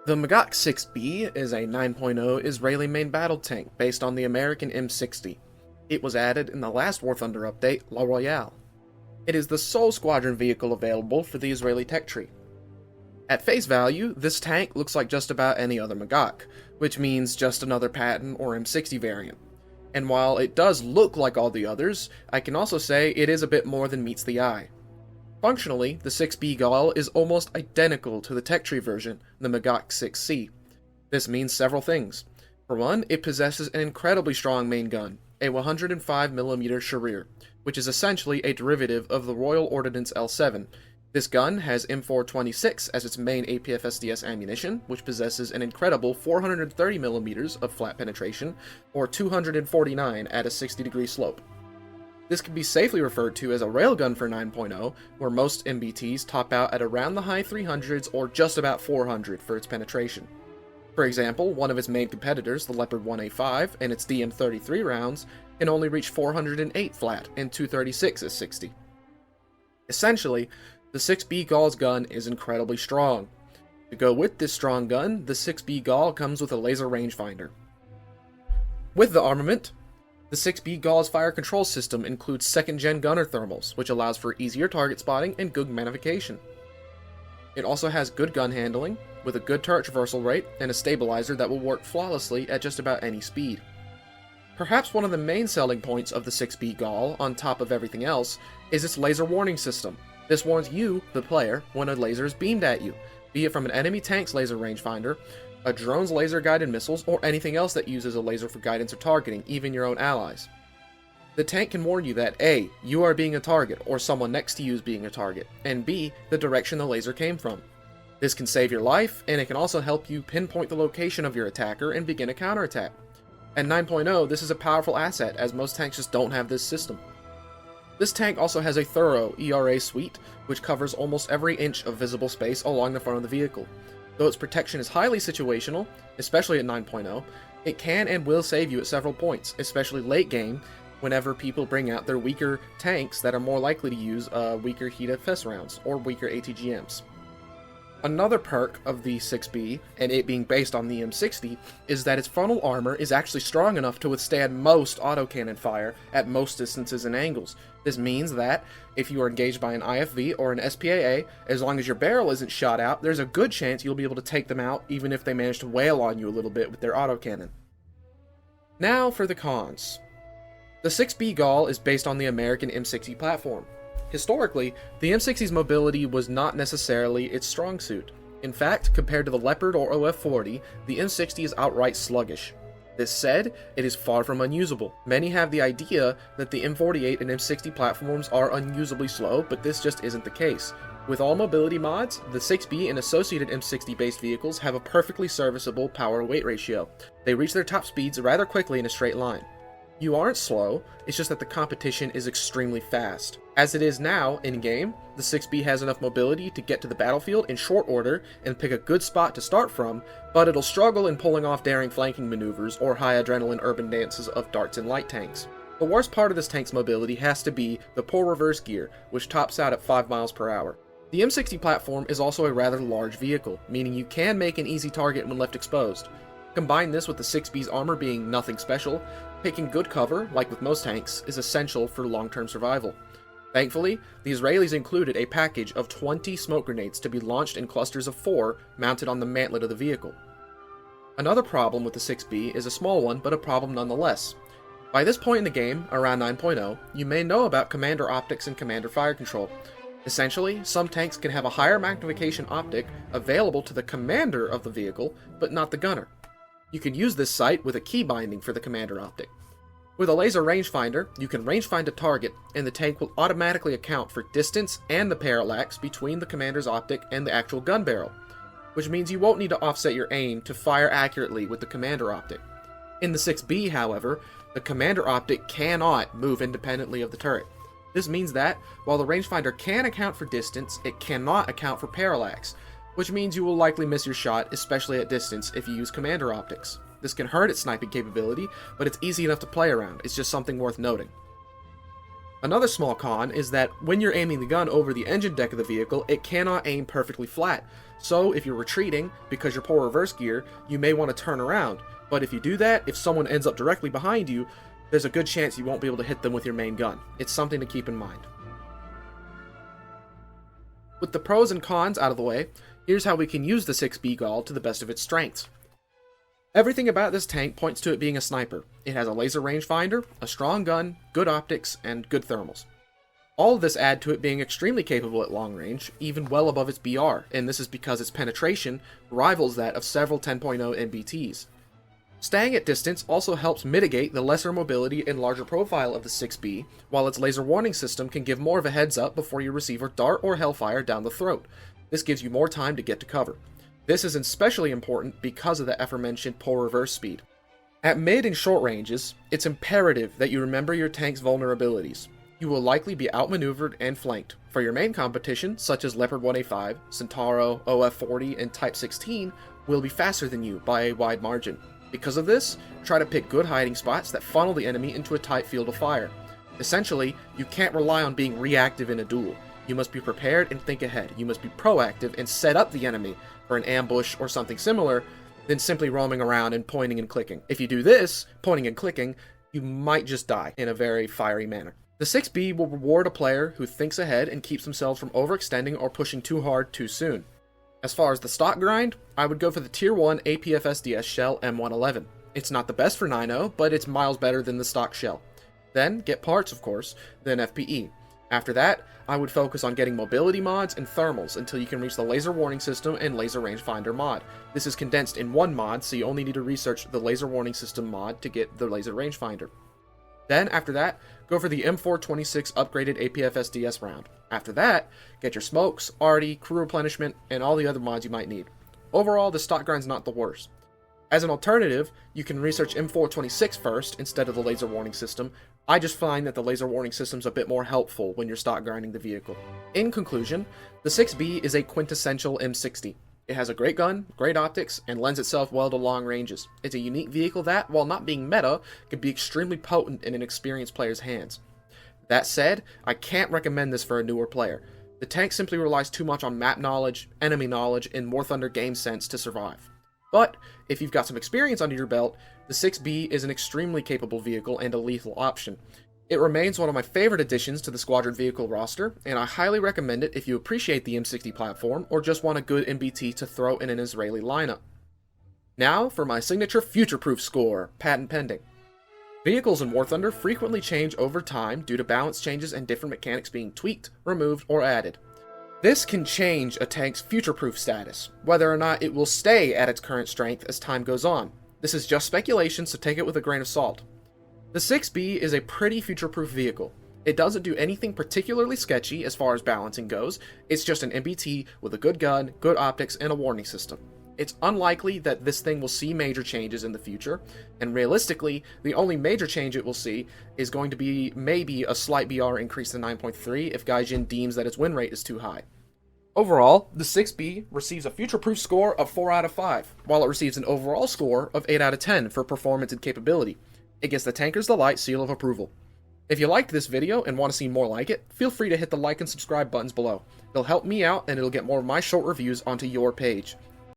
The Magach 6B is a 9.0 Israeli main battle tank based on the American M60. It was added in the last War Thunder update, La Royale. It is the sole squadron vehicle available for the Israeli tech tree. At face value, this tank looks like just about any other Magach, which means just another Patton or M60 variant. And while it does look like all the others, I can also say it is a bit more than meets the eye. Functionally, the 6B Gall is almost identical to the tech tree version, the Magach 6C. This means several things. For one, it possesses an incredibly strong main gun, a 105mm Sharir, which is essentially a derivative of the Royal Ordnance L7. This gun has M426 as its main APF-SDS ammunition, which possesses an incredible 430mm of flat penetration, or 249 at a 60-degree slope. This can be safely referred to as a railgun for 9.0, where most MBTs top out at around the high 300s or just about 400 for its penetration. For example, one of its main competitors, the Leopard 1A5, and its DM33 rounds, can only reach 408 flat and 236 at 60. Essentially, the 6B Gall's gun is incredibly strong. To go with this strong gun, the 6B Gall comes with a laser rangefinder. With the armament, the 6B Gall's fire control system includes 2nd-gen gunner thermals, which allows for easier target spotting and good magnification. It also has good gun handling, with a good turret traversal rate and a stabilizer that will work flawlessly at just about any speed. Perhaps one of the main selling points of the 6B Gall, on top of everything else, is its laser warning system. This warns you, the player, when a laser is beamed at you, be it from an enemy tank's laser rangefinder, a drone's laser-guided missiles, or anything else that uses a laser for guidance or targeting, even your own allies. The tank can warn you that A, you are being a target, or someone next to you is being a target, and B, the direction the laser came from. This can save your life, and it can also help you pinpoint the location of your attacker and begin a counterattack. At 9.0, this is a powerful asset, as most tanks just don't have this system. This tank also has a thorough ERA suite, which covers almost every inch of visible space along the front of the vehicle. Though its protection is highly situational, especially at 9.0, it can and will save you at several points, especially late game, whenever people bring out their weaker tanks that are more likely to use weaker heat FS rounds, or weaker ATGMs. Another perk of the 6B, and it being based on the M60, is that its frontal armor is actually strong enough to withstand most autocannon fire at most distances and angles. This means that, if you are engaged by an IFV or an SPAA, as long as your barrel isn't shot out, there's a good chance you'll be able to take them out even if they manage to wail on you a little bit with their autocannon. Now for the cons. The 6B Gall is based on the American M60 platform. Historically, the M60's mobility was not necessarily its strong suit. In fact, compared to the Leopard or OF-40, the M60 is outright sluggish. This said, it is far from unusable. Many have the idea that the M48 and M60 platforms are unusably slow, but this just isn't the case. With all mobility mods, the 6B and associated M60-based vehicles have a perfectly serviceable power-weight ratio. They reach their top speeds rather quickly in a straight line. You aren't slow, it's just that the competition is extremely fast. As it is now, in-game, the 6B has enough mobility to get to the battlefield in short order and pick a good spot to start from, but it'll struggle in pulling off daring flanking maneuvers or high-adrenaline urban dances of darts and light tanks. The worst part of this tank's mobility has to be the poor reverse gear, which tops out at 5 miles per hour. The M60 platform is also a rather large vehicle, meaning you can make an easy target when left exposed. Combine this with the 6B's armor being nothing special, picking good cover, like with most tanks, is essential for long-term survival. Thankfully, the Israelis included a package of 20 smoke grenades to be launched in clusters of 4 mounted on the mantlet of the vehicle. Another problem with the 6B is a small one, but a problem nonetheless. By this point in the game, around 9.0, you may know about commander optics and commander fire control. Essentially, some tanks can have a higher magnification optic available to the commander of the vehicle, but not the gunner. You can use this sight with a key binding for the commander optic. With a laser rangefinder, you can rangefind a target, and the tank will automatically account for distance and the parallax between the commander's optic and the actual gun barrel, which means you won't need to offset your aim to fire accurately with the commander optic. In the 6B, however, the commander optic cannot move independently of the turret. This means that, while the rangefinder can account for distance, it cannot account for parallax, which means you will likely miss your shot, especially at distance, if you use commander optics. This can hurt its sniping capability, but it's easy enough to play around. It's just something worth noting. Another small con is that when you're aiming the gun over the engine deck of the vehicle, it cannot aim perfectly flat. So if you're retreating, because you're poor reverse gear, you may want to turn around. But if you do that, if someone ends up directly behind you, there's a good chance you won't be able to hit them with your main gun. It's something to keep in mind. With the pros and cons out of the way, here's how we can use the 6B Gall to the best of its strengths. Everything about this tank points to it being a sniper. It has a laser rangefinder, a strong gun, good optics, and good thermals. All of this add to it being extremely capable at long range, even well above its BR, and this is because its penetration rivals that of several 10.0 MBTs. Staying at distance also helps mitigate the lesser mobility and larger profile of the 6B, while its laser warning system can give more of a heads up before you receive a dart or hellfire down the throat. This gives you more time to get to cover. This is especially important because of the aforementioned poor reverse speed. At mid and short ranges, it's imperative that you remember your tank's vulnerabilities. You will likely be outmaneuvered and flanked. For your main competition, such as Leopard 1A5, Centauro, OF40, and Type 16, will be faster than you by a wide margin. Because of this, try to pick good hiding spots that funnel the enemy into a tight field of fire. Essentially, you can't rely on being reactive in a duel. You must be prepared and think ahead. You must be proactive and set up the enemy for an ambush or something similar than simply roaming around and pointing and clicking. If you do this, pointing and clicking, you might just die in a very fiery manner. The 6B will reward a player who thinks ahead and keeps themselves from overextending or pushing too hard too soon. As far as the stock grind, I would go for the Tier 1 APFSDS shell M111. It's not the best for 9.0, but it's miles better than the stock shell. Then, get parts of course, then FPE. After that, I would focus on getting mobility mods and thermals until you can reach the laser warning system and laser rangefinder mod. This is condensed in one mod, so you only need to research the laser warning system mod to get the laser rangefinder. Then, after that, go for the M426 upgraded APFSDS round. After that, get your smokes, arty, crew replenishment, and all the other mods you might need. Overall, the stock grind's not the worst. As an alternative, you can research M426 first instead of the laser warning system. I just find that the laser warning system's a bit more helpful when you're stock grinding the vehicle. In conclusion, the 6B is a quintessential M60. It has a great gun, great optics, and lends itself well to long ranges. It's a unique vehicle that, while not being meta, can be extremely potent in an experienced player's hands. That said, I can't recommend this for a newer player. The tank simply relies too much on map knowledge, enemy knowledge, and War Thunder game sense to survive. But, if you've got some experience under your belt, the 6B is an extremely capable vehicle and a lethal option. It remains one of my favorite additions to the Squadron vehicle roster, and I highly recommend it if you appreciate the M60 platform or just want a good MBT to throw in an Israeli lineup. Now for my signature future-proof score, patent pending. Vehicles in War Thunder frequently change over time due to balance changes and different mechanics being tweaked, removed, or added. This can change a tank's future-proof status, whether or not it will stay at its current strength as time goes on. This is just speculation, so take it with a grain of salt. The 6B is a pretty future-proof vehicle. It doesn't do anything particularly sketchy as far as balancing goes. It's just an MBT with a good gun, good optics, and a warning system. It's unlikely that this thing will see major changes in the future, and realistically, the only major change it will see is going to be maybe a slight BR increase to 9.3 if Gaijin deems that its win rate is too high. Overall, the 6B receives a future-proof score of 4 out of 5, while it receives an overall score of 8 out of 10 for performance and capability. It gets the Tanker's Delight seal of approval. If you liked this video and want to see more like it, feel free to hit the like and subscribe buttons below. It'll help me out and it'll get more of my short reviews onto your page.